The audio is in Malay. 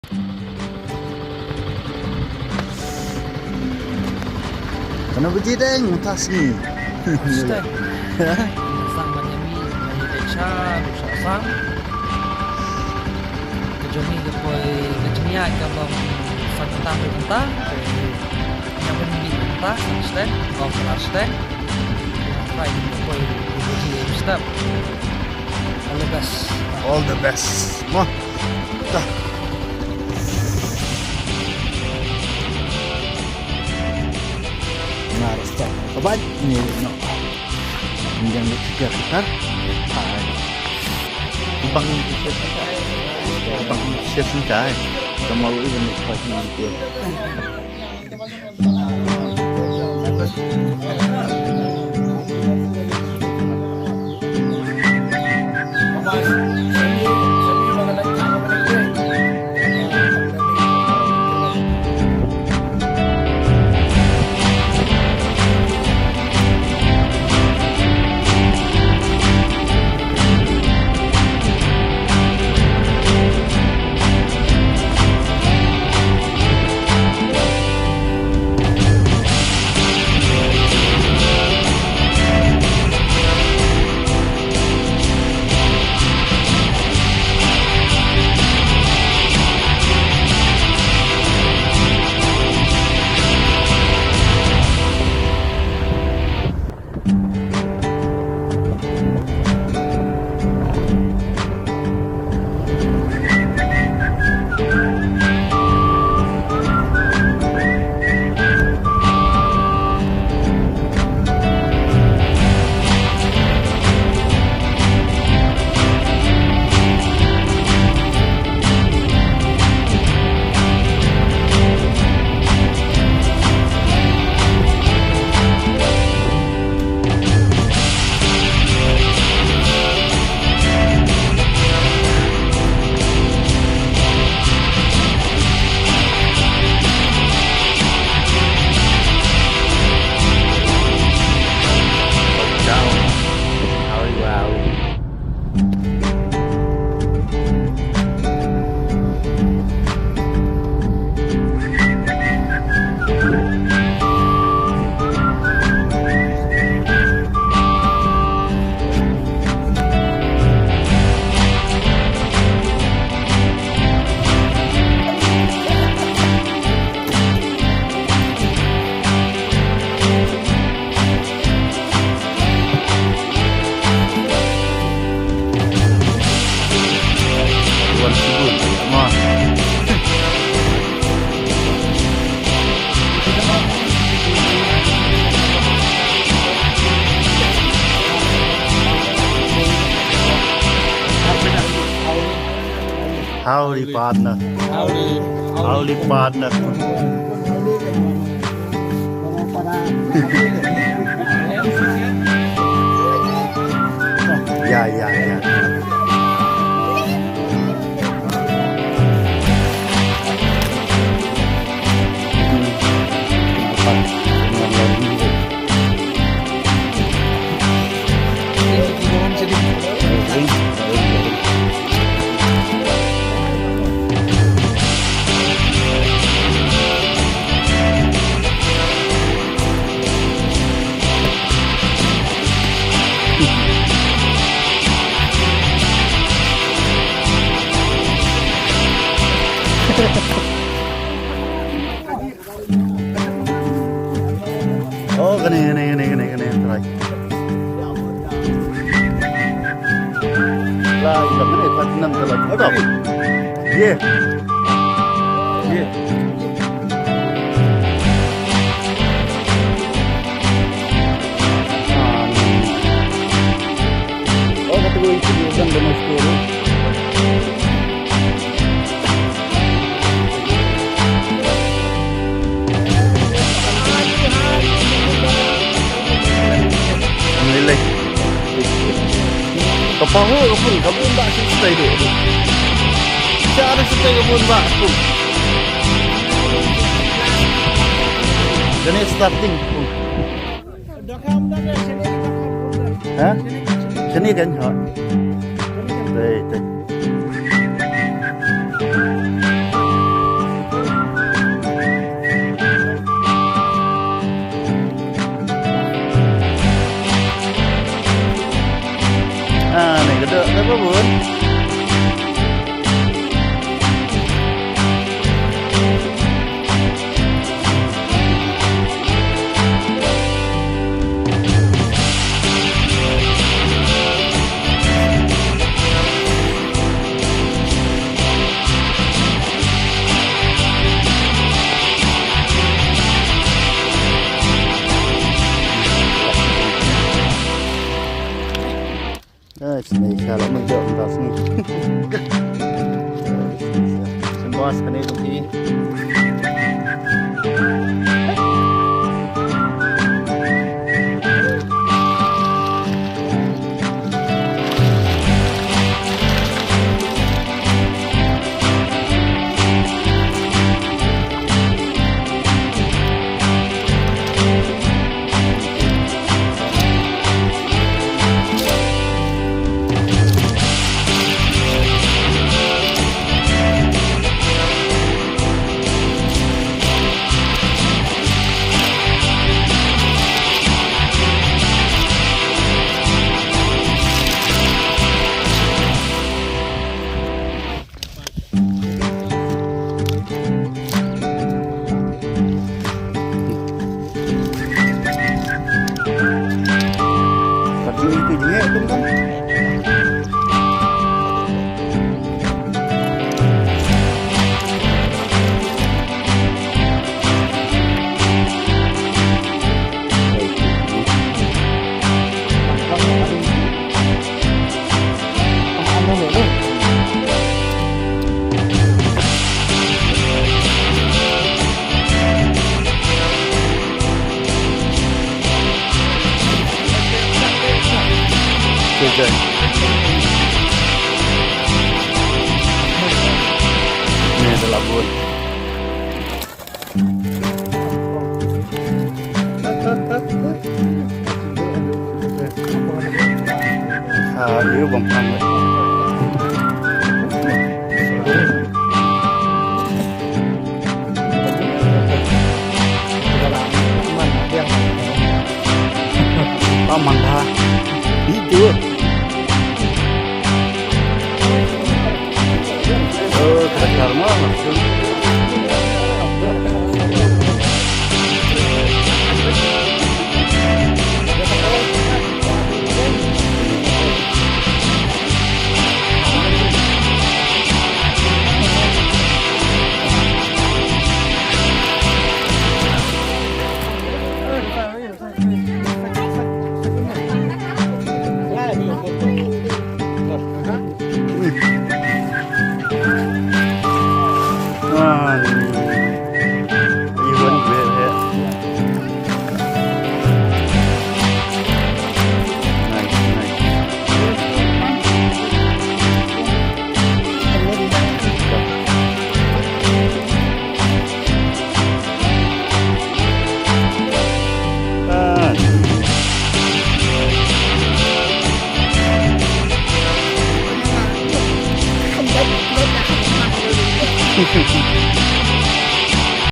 Kena biji deng atas ni. Stay. Sang Miami, Miami Becha, Nusa Sang. Kejoni depois kejenia kabang sang tentang. Yang penting tentang stay, golf stay. Right, depois biji step. All the best. All the best. Mo. Dah. Harus tak. Kabat ni no. Hingga kita kan. Hai. Bang session kai. Kamu ini pagi itu. Howdy partner. Howdy partner. Ya. Oh, kene try. Lah, ini kene 46 telat. Ada. Ye. Oh, kata gue itu dia kan demo store. Alhamdulillah. Kepahu pun kamu tak stay dulu. Cara stay kamu tak pun. Jadi starting pun. Hah? Sini kan? Ha. Baik. คันนี้ทุกทีtapi itu dia itu kan Oke. Ini adalah labun. Iya bang panggil. Paman dah. Itu. Kejar mah langsung. Hehehe